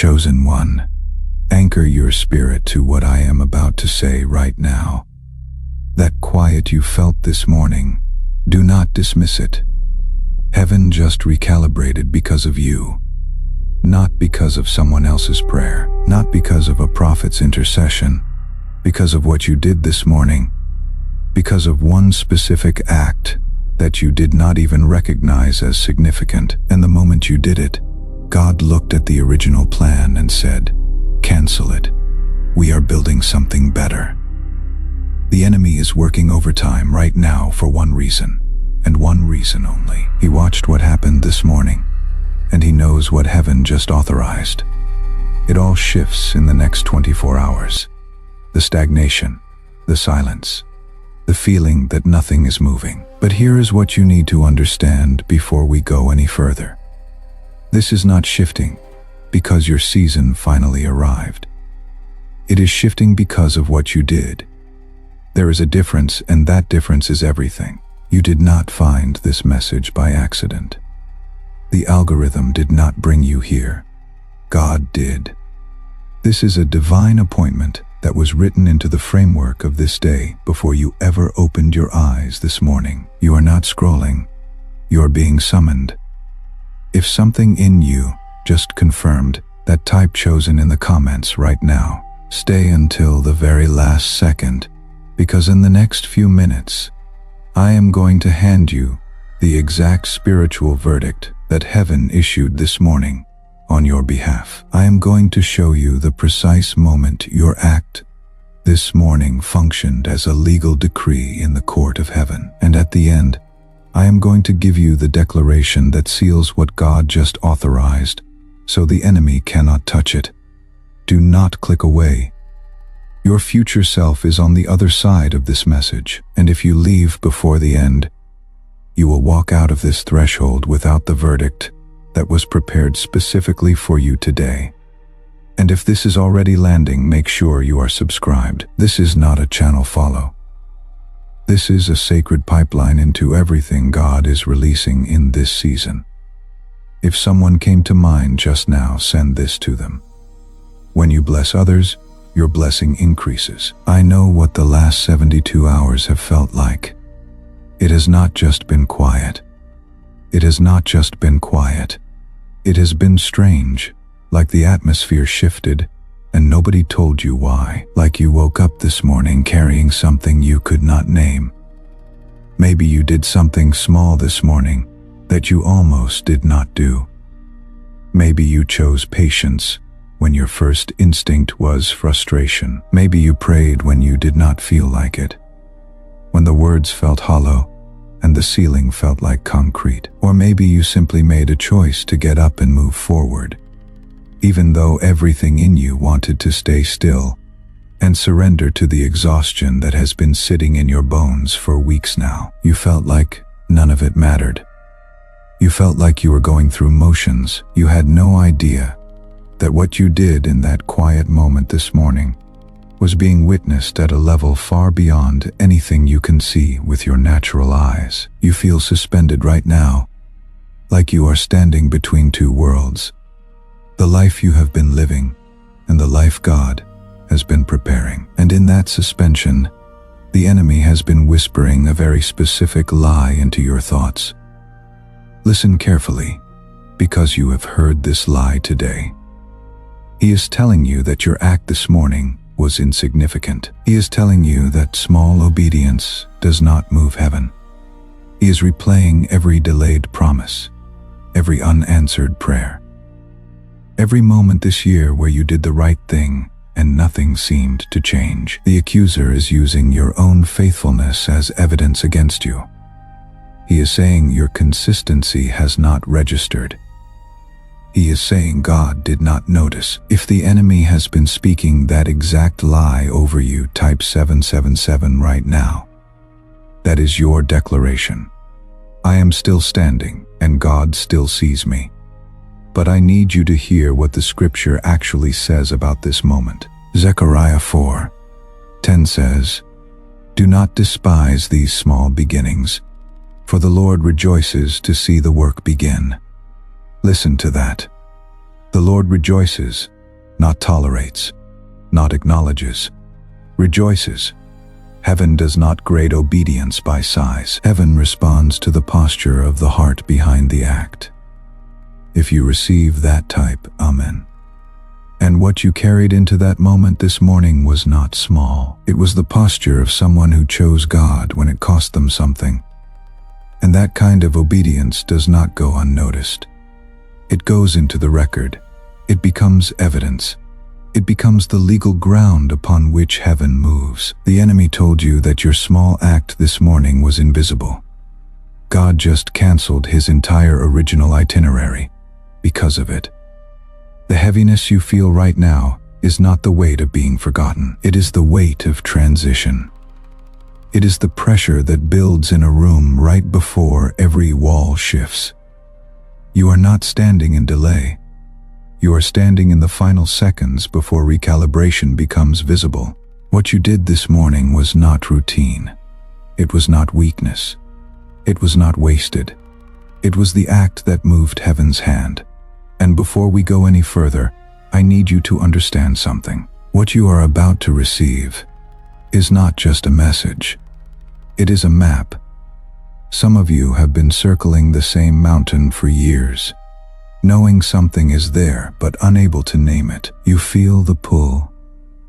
Chosen One, anchor your spirit to what I am about to say right now. That quiet you felt this morning, do not dismiss it. Heaven just recalibrated because of you. Not because of someone else's prayer, not because of a prophet's intercession, because of what you did this morning, because of one specific act that you did not even recognize as significant. And the moment you did it, God looked at the original plan and said, "Cancel it. We are building something better." The enemy is working overtime right now for one reason, and one reason only. He watched what happened this morning, and he knows what heaven just authorized. It all shifts in the next 24 hours. The stagnation, the silence, the feeling that nothing is moving. But here is what you need to understand before we go any further. This is not shifting because your season finally arrived. It is shifting because of what you did. There is a difference, and that difference is everything. You did not find this message by accident. The algorithm did not bring you here. God did. This is a divine appointment that was written into the framework of this day before you ever opened your eyes this morning. You are not scrolling. You are being summoned. If something in you just confirmed that, type chosen in the comments right now. Stay until the very last second, because in the next few minutes, I am going to hand you the exact spiritual verdict that heaven issued this morning on your behalf. I am going to show you the precise moment your act this morning functioned as a legal decree in the court of heaven. And at the end, I am going to give you the declaration that seals what God just authorized, so the enemy cannot touch it. Do not click away. Your future self is on the other side of this message, and if you leave before the end, you will walk out of this threshold without the verdict that was prepared specifically for you today. And if this is already landing, make sure you are subscribed. This is not a channel follow. This is a sacred pipeline into everything God is releasing in this season. If someone came to mind just now, send this to them. When you bless others, your blessing increases. I know what the last 72 hours have felt like. It has not just been quiet. It has not just been quiet. It has been strange, like the atmosphere shifted and nobody told you why. Like you woke up this morning carrying something you could not name. Maybe you did something small this morning that you almost did not do. Maybe you chose patience when your first instinct was frustration. Maybe you prayed when you did not feel like it, when the words felt hollow and the ceiling felt like concrete. Or maybe you simply made a choice to get up and move forward, even though everything in you wanted to stay still and surrender to the exhaustion that has been sitting in your bones for weeks now. You felt like none of it mattered. You felt like you were going through motions. You had no idea that what you did in that quiet moment this morning was being witnessed at a level far beyond anything you can see with your natural eyes. You feel suspended right now, like you are standing between two worlds. The life you have been living and the life God has been preparing. And in that suspension, the enemy has been whispering a very specific lie into your thoughts. Listen carefully, because you have heard this lie today. He is telling you that your act this morning was insignificant. He is telling you that small obedience does not move heaven. He is replaying every delayed promise, every unanswered prayer, every moment this year where you did the right thing and nothing seemed to change. The accuser is using your own faithfulness as evidence against you. He is saying your consistency has not registered. He is saying God did not notice. If the enemy has been speaking that exact lie over you, type 777 right now. That is your declaration. I am still standing, and God still sees me. But I need you to hear what the scripture actually says about this moment. Zechariah 4:10 says, "Do not despise these small beginnings, for the Lord rejoices to see the work begin." Listen to that. The Lord rejoices, not tolerates, not acknowledges, rejoices. Heaven does not grade obedience by size. Heaven responds to the posture of the heart behind the act. If you receive that type, amen. And what you carried into that moment this morning was not small. It was the posture of someone who chose God when it cost them something. And that kind of obedience does not go unnoticed. It goes into the record. It becomes evidence. It becomes the legal ground upon which heaven moves. The enemy told you that your small act this morning was invisible. God just canceled his entire original itinerary because of it. The heaviness you feel right now is not the weight of being forgotten. It is the weight of transition. It is the pressure that builds in a room right before every wall shifts. You are not standing in delay. You are standing in the final seconds before recalibration becomes visible. What you did this morning was not routine. It was not weakness. It was not wasted. It was the act that moved heaven's hand. And before we go any further, I need you to understand something. What you are about to receive is not just a message. It is a map. Some of you have been circling the same mountain for years, knowing something is there but unable to name it. You feel the pull,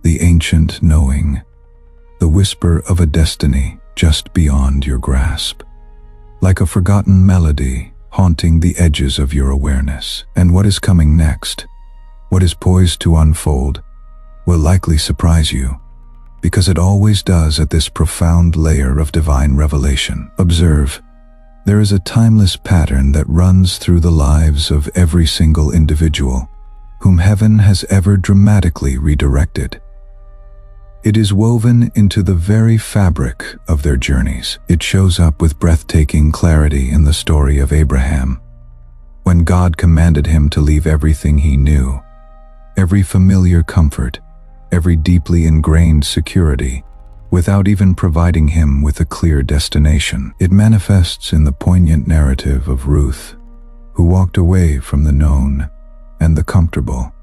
the ancient knowing, the whisper of a destiny just beyond your grasp, like a forgotten melody haunting the edges of your awareness. And what is coming next, what is poised to unfold, will likely surprise you, because it always does at this profound layer of divine revelation. Observe. There is a timeless pattern that runs through the lives of every single individual whom heaven has ever dramatically redirected. It is woven into the very fabric of their journeys. It shows up with breathtaking clarity in the story of Abraham, when God commanded him to leave everything he knew, every familiar comfort, every deeply ingrained security, without even providing him with a clear destination. It manifests in the poignant narrative of Ruth, who walked away from the known and the comfortable,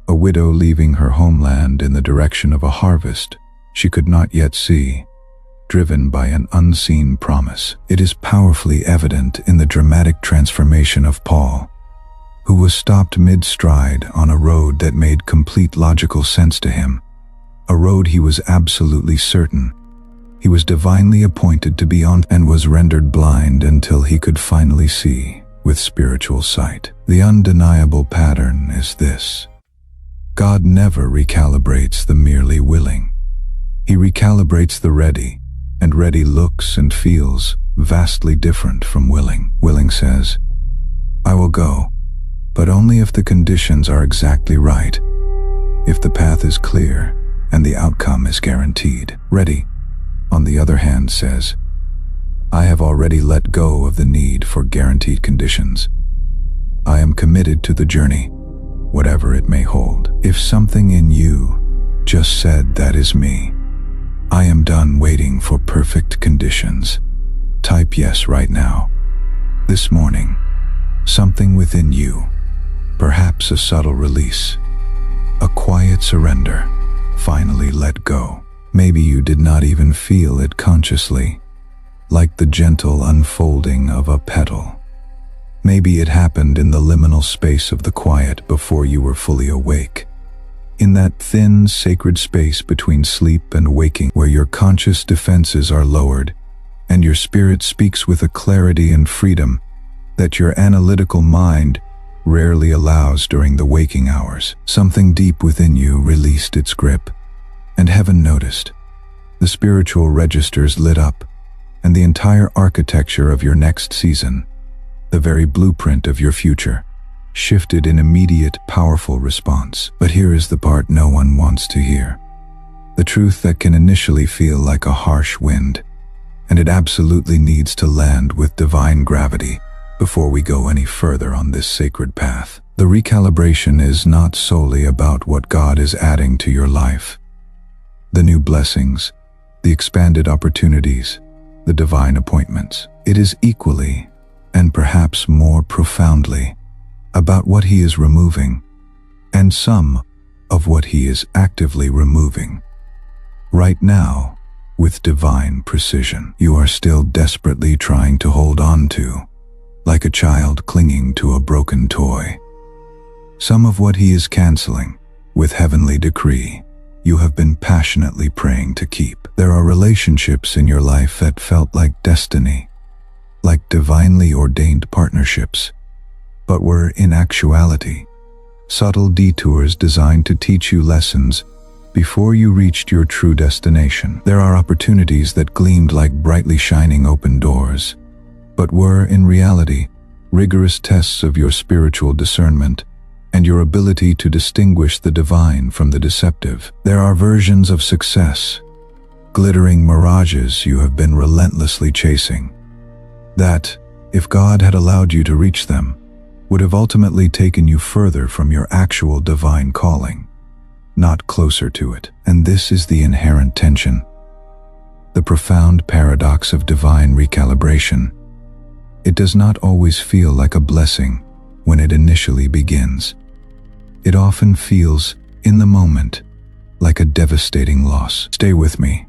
a widow leaving her homeland in the direction of a harvest she could not yet see, driven by an unseen promise. It is powerfully evident in the dramatic transformation of Paul, who was stopped mid-stride on a road that made complete logical sense to him, a road he was absolutely certain he was divinely appointed to be on, and was rendered blind until he could finally see with spiritual sight. The undeniable pattern is this: God never recalibrates the merely willing. He recalibrates the ready, and ready looks and feels vastly different from willing. Willing says, I will go, but only if the conditions are exactly right, if the path is clear and the outcome is guaranteed. Ready, on the other hand, says, I have already let go of the need for guaranteed conditions. I am committed to the journey, whatever it may hold. If something in you just said that is me, I am done waiting for perfect conditions, type yes right now. This morning, something within you, perhaps a subtle release, a quiet surrender, finally let go. Maybe you did not even feel it consciously, like the gentle unfolding of a petal. Maybe it happened in the liminal space of the quiet before you were fully awake, in that thin, sacred space between sleep and waking, where your conscious defenses are lowered and your spirit speaks with a clarity and freedom that your analytical mind rarely allows during the waking hours. Something deep within you released its grip, and heaven noticed. The spiritual registers lit up, and the entire architecture of your next season, the very blueprint of your future, shifted in immediate, powerful response. But here is the part no one wants to hear. The truth that can initially feel like a harsh wind, and it absolutely needs to land with divine gravity before we go any further on this sacred path. The recalibration is not solely about what God is adding to your life. The new blessings, the expanded opportunities, the divine appointments. It is equally, and perhaps more profoundly, about what He is removing, and some of what He is actively removing. Right now, with divine precision, you are still desperately trying to hold on to, like a child clinging to a broken toy. Some of what He is canceling, with heavenly decree, you have been passionately praying to keep. There are relationships in your life that felt like destiny, like divinely ordained partnerships, but were in actuality subtle detours designed to teach you lessons before you reached your true destination. There are opportunities that gleamed like brightly shining open doors, but were in reality rigorous tests of your spiritual discernment and your ability to distinguish the divine from the deceptive. There are versions of success, glittering mirages you have been relentlessly chasing, that, if God had allowed you to reach them, would have ultimately taken you further from your actual divine calling, not closer to it. And this is the inherent tension, the profound paradox of divine recalibration. It does not always feel like a blessing when it initially begins. It often feels, in the moment, like a devastating loss. Stay with me,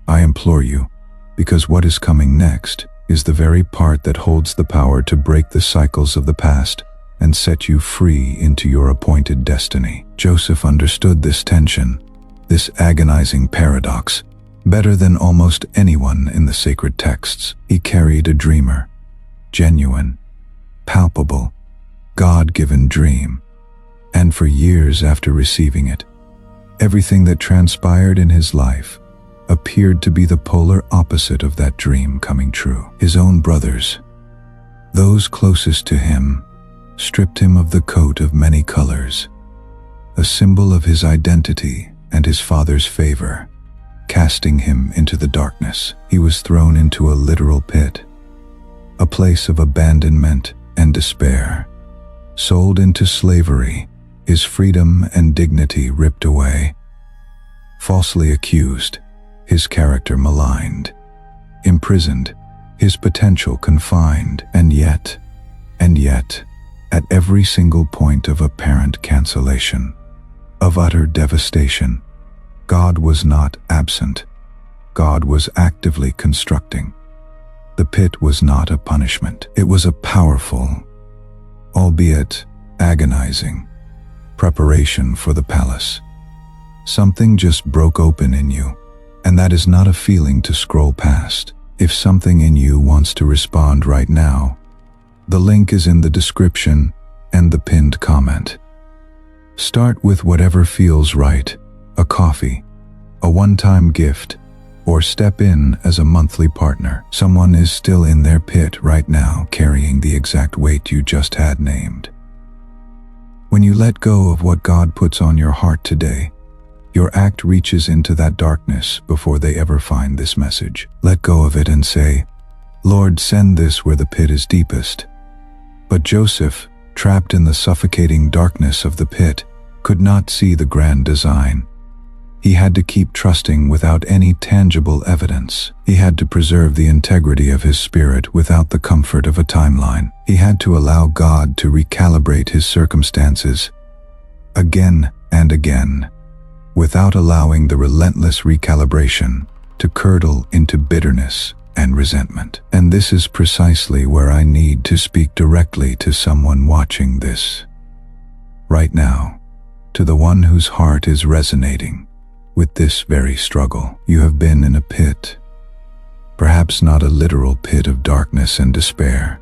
I implore you, because what is coming next is the very part that holds the power to break the cycles of the past and set you free into your appointed destiny. Joseph understood this tension, this agonizing paradox, better than almost anyone in the sacred texts. He carried a dreamer, genuine, palpable, God-given dream, and for years after receiving it, everything that transpired in his life appeared to be the polar opposite of that dream coming true. His own brothers, those closest to him, stripped him of the coat of many colors, a symbol of his identity and his father's favor, casting him into the darkness. He was thrown into a literal pit, a place of abandonment and despair, sold into slavery, his freedom and dignity ripped away, falsely accused, his character maligned, imprisoned, his potential confined, and yet, at every single point of apparent cancellation, of utter devastation, God was not absent. God was actively constructing. The pit was not a punishment. It was a powerful, albeit agonizing, preparation for the palace. Something just broke open in you, and that is not a feeling to scroll past. If something in you wants to respond right now, the link is in the description and the pinned comment. Start with whatever feels right, a coffee, a one-time gift, or step in as a monthly partner. Someone is still in their pit right now, carrying the exact weight you just had named. When you let go of what God puts on your heart today, your act reaches into that darkness before they ever find this message. Let go of it and say, Lord, send this where the pit is deepest. But Joseph, trapped in the suffocating darkness of the pit, could not see the grand design. He had to keep trusting without any tangible evidence. He had to preserve the integrity of his spirit without the comfort of a timeline. He had to allow God to recalibrate his circumstances again and again, without allowing the relentless recalibration to curdle into bitterness and resentment. And this is precisely where I need to speak directly to someone watching this right now, to the one whose heart is resonating with this very struggle. You have been in a pit, perhaps not a literal pit of darkness and despair,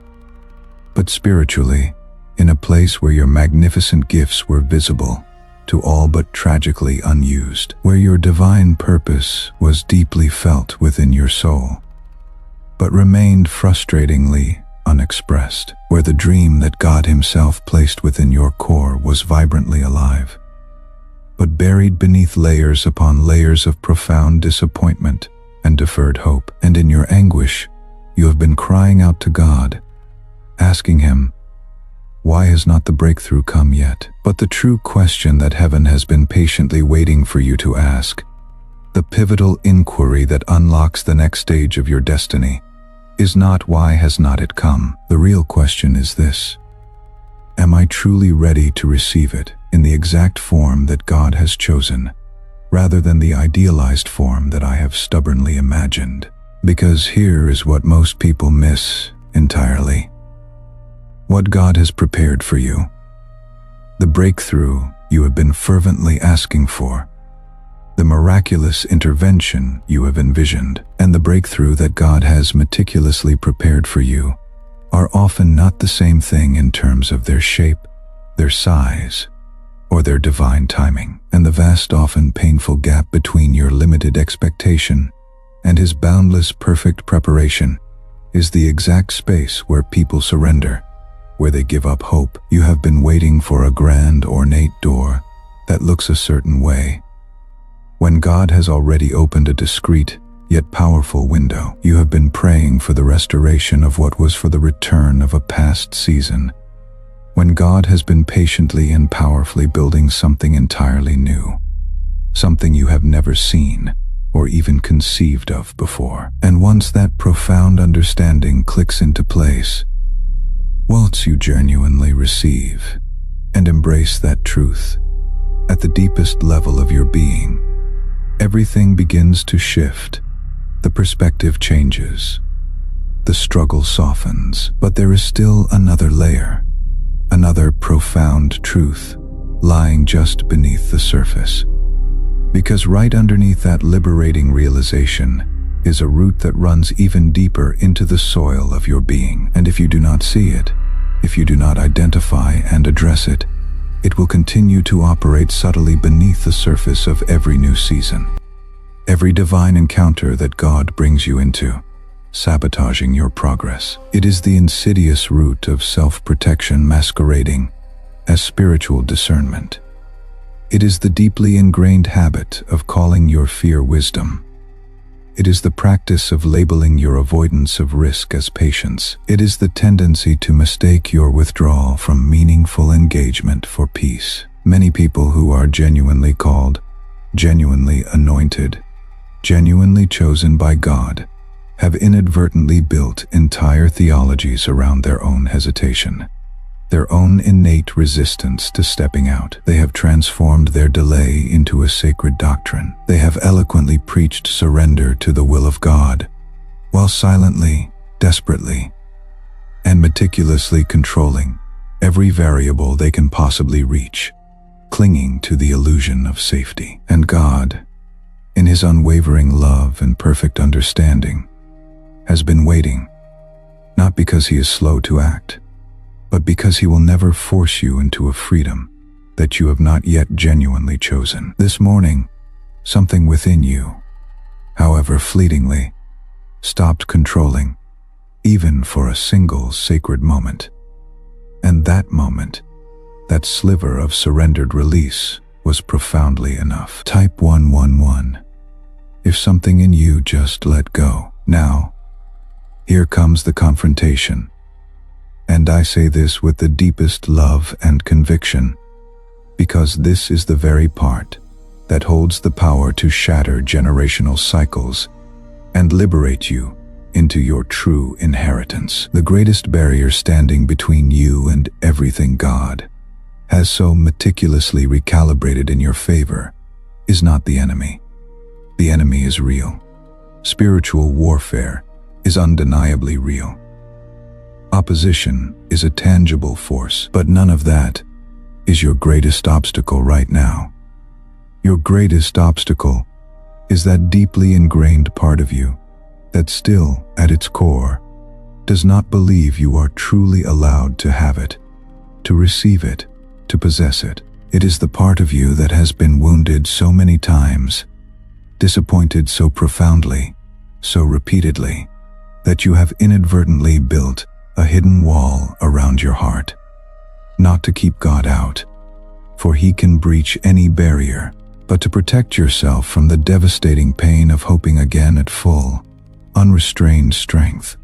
but spiritually, in a place where your magnificent gifts were visible to all but tragically unused, where your divine purpose was deeply felt within your soul, but remained frustratingly unexpressed, where the dream that God Himself placed within your core was vibrantly alive, but buried beneath layers upon layers of profound disappointment and deferred hope. And in your anguish, you have been crying out to God, asking Him, why has not the breakthrough come yet? But the true question that heaven has been patiently waiting for you to ask, the pivotal inquiry that unlocks the next stage of your destiny, is not why has not it come. The real question is this: Am I truly ready to receive it in the exact form that God has chosen, rather than the idealized form that I have stubbornly imagined? Because here is what most people miss entirely. What God has prepared for you. The breakthrough you have been fervently asking for. The miraculous intervention you have envisioned, and the breakthrough that God has meticulously prepared for you, are often not the same thing in terms of their shape, their size, or their divine timing. And the vast, often painful gap between your limited expectation and His boundless, perfect preparation is the exact space where people surrender, where they give up hope. You have been waiting for a grand, ornate door that looks a certain way, when God has already opened a discreet yet powerful window. You have been praying for the restoration of what was for the return of a past season, when God has been patiently and powerfully building something entirely new, something you have never seen or even conceived of before. And once that profound understanding clicks into place, once you genuinely receive and embrace that truth at the deepest level of your being, everything begins to shift. The perspective changes. The struggle softens. But there is still another layer, another profound truth lying just beneath the surface. Because right underneath that liberating realization is a root that runs even deeper into the soil of your being. And if you do not see it, if you do not identify and address it, it will continue to operate subtly beneath the surface of every new season, every divine encounter that God brings you into, sabotaging your progress. It is the insidious root of self-protection masquerading as spiritual discernment. It is the deeply ingrained habit of calling your fear wisdom. It is the practice of labeling your avoidance of risk as patience. It is the tendency to mistake your withdrawal from meaningful engagement for peace. Many people who are genuinely called, genuinely anointed, genuinely chosen by God, have inadvertently built entire theologies around their own hesitation, their own innate resistance to stepping out. They have transformed their delay into a sacred doctrine. They have eloquently preached surrender to the will of God, while silently, desperately, and meticulously controlling every variable they can possibly reach, clinging to the illusion of safety. And God, in His unwavering love and perfect understanding, has been waiting, not because He is slow to act, but because He will never force you into a freedom that you have not yet genuinely chosen. This morning, something within you, however fleetingly, stopped controlling, even for a single sacred moment. And that moment, that sliver of surrendered release, was profoundly enough. Type 111. If something in you just let go. Now, here comes the confrontation. And I say this with the deepest love and conviction, because this is the very part that holds the power to shatter generational cycles and liberate you into your true inheritance. The greatest barrier standing between you and everything God has so meticulously recalibrated in your favor is not the enemy. The enemy is real. Spiritual warfare is undeniably real. Opposition is a tangible force, but none of that is your greatest obstacle right now. Your greatest obstacle is that deeply ingrained part of you that still, at its core, does not believe you are truly allowed to have it, to receive it, to possess it. It is the part of you that has been wounded so many times, disappointed so profoundly, so repeatedly, that you have inadvertently built a hidden wall around your heart, not to keep God out, for He can breach any barrier, but to protect yourself from the devastating pain of hoping again at full, unrestrained strength.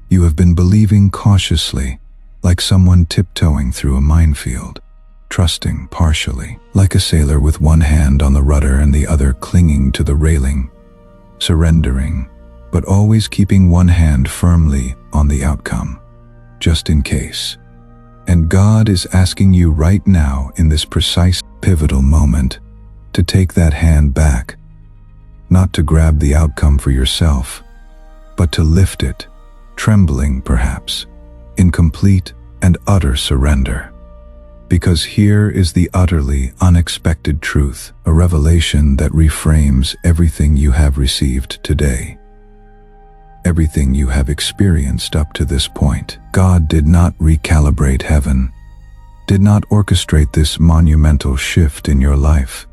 You have been believing cautiously, like someone tiptoeing through a minefield, trusting partially, like a sailor with one hand on the rudder and the other clinging to the railing, surrendering, but always keeping one hand firmly on the outcome, just in case. And God is asking you right now, in this precise, pivotal moment, to take that hand back, not to grab the outcome for yourself, but to lift it, trembling perhaps, in complete and utter surrender. Because here is the utterly unexpected truth, a revelation that reframes everything you have received today. Everything you have experienced up to this point. God did not recalibrate heaven, did not orchestrate this monumental shift in your life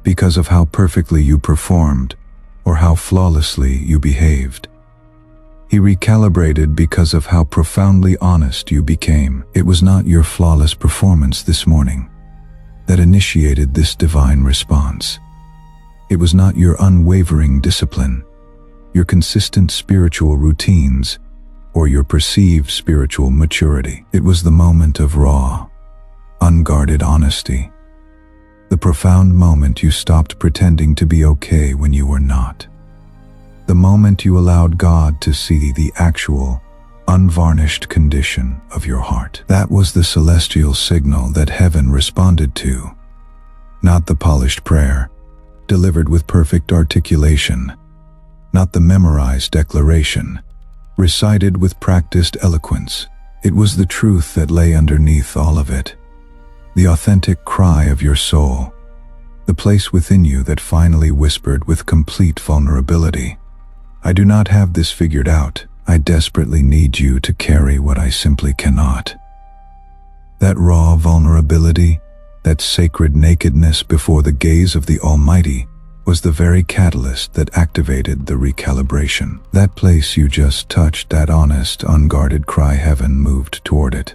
because of how perfectly you performed or how flawlessly you behaved. He recalibrated because of how profoundly honest you became. It was not your flawless performance this morning that initiated this divine response. It was not your unwavering discipline, your consistent spiritual routines, or your perceived spiritual maturity. It was the moment of raw, unguarded honesty. The profound moment you stopped pretending to be okay when you were not. The moment you allowed God to see the actual, unvarnished condition of your heart. That was the celestial signal that heaven responded to, not the polished prayer, delivered with perfect articulation, not the memorized declaration, recited with practiced eloquence. It was the truth that lay underneath all of it, the authentic cry of your soul, the place within you that finally whispered with complete vulnerability, "I do not have this figured out. I desperately need you to carry what I simply cannot." That raw vulnerability, that sacred nakedness before the gaze of the Almighty, was the very catalyst that activated the recalibration. That place you just touched, that honest, unguarded cry, heaven moved toward it.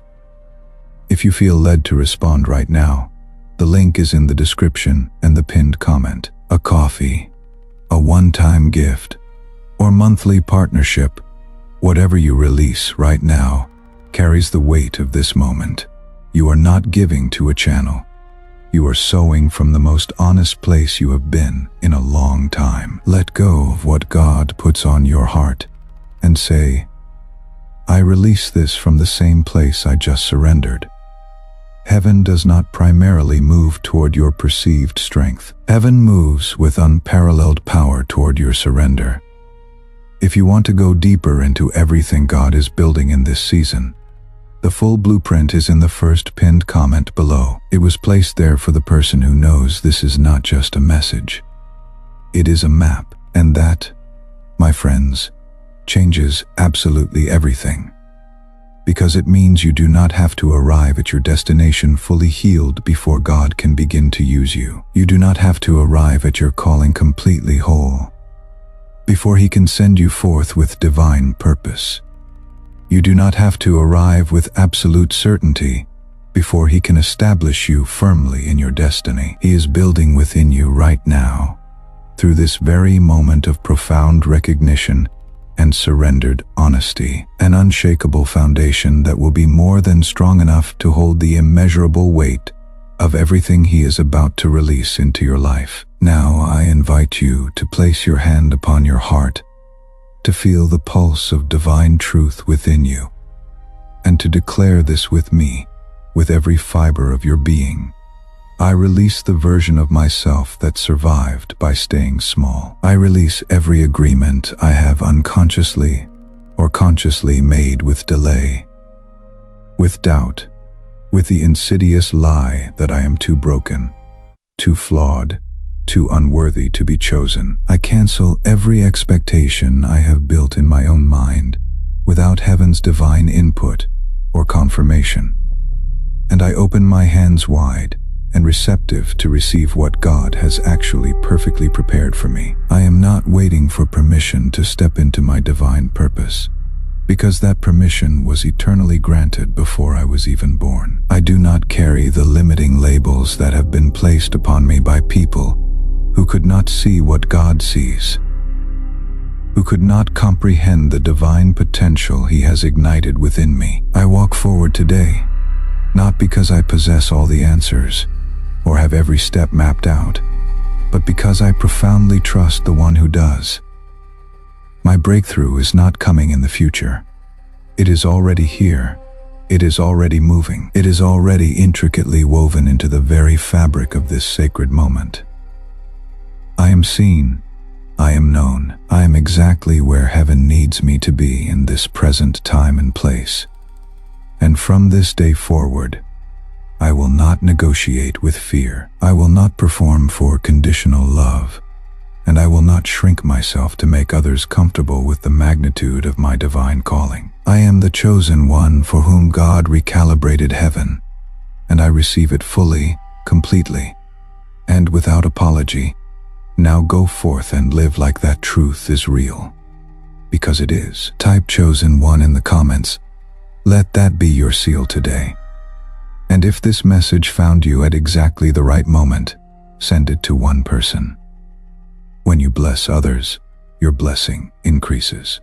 If you feel led to respond right now, the link is in the description and the pinned comment. A coffee, a one-time gift, or monthly partnership, whatever you release right now carries the weight of this moment. You are not giving to a channel. You are sowing from the most honest place you have been in a long time. Let go of what God puts on your heart and say, "I release this from the same place I just surrendered." Heaven does not primarily move toward your perceived strength. Heaven moves with unparalleled power toward your surrender. If you want to go deeper into everything God is building in this season, the full blueprint is in the first pinned comment below. It was placed there for the person who knows this is not just a message. It is a map, and that, my friends, changes absolutely everything. Because it means you do not have to arrive at your destination fully healed before God can begin to use you. You do not have to arrive at your calling completely whole before He can send you forth with divine purpose. You do not have to arrive with absolute certainty before He can establish you firmly in your destiny. He is building within you right now, through this very moment of profound recognition and surrendered honesty, an unshakable foundation that will be more than strong enough to hold the immeasurable weight of everything He is about to release into your life. Now I invite you to place your hand upon your heart, to feel the pulse of divine truth within you, and to declare this with me, with every fiber of your being. I release the version of myself that survived by staying small. I release every agreement I have unconsciously or consciously made with delay, with doubt, with the insidious lie that I am too broken, too flawed, too unworthy to be chosen. I cancel every expectation I have built in my own mind without heaven's divine input or confirmation. And I open my hands wide and receptive to receive what God has actually perfectly prepared for me. I am not waiting for permission to step into my divine purpose, because that permission was eternally granted before I was even born. I do not carry the limiting labels that have been placed upon me by people who could not see what God sees, who could not comprehend the divine potential He has ignited within me. I walk forward today, not because I possess all the answers or have every step mapped out, but because I profoundly trust the one who does. My breakthrough is not coming in the future. It is already here, It is already moving. It is already intricately woven into the very fabric of this sacred moment. I am seen. I am known. I am exactly where heaven needs me to be in this present time and place. And from this day forward, I will not negotiate with fear. I will not perform for conditional love. And I will not shrink myself to make others comfortable with the magnitude of my divine calling. I am the chosen one for whom God recalibrated heaven, and I receive it fully, completely, and without apology. Now go forth and live like that truth is real. Because it is. Type ChosenOne in the comments. Let that be your seal today. And if this message found you at exactly the right moment, send it to one person. When you bless others, your blessing increases.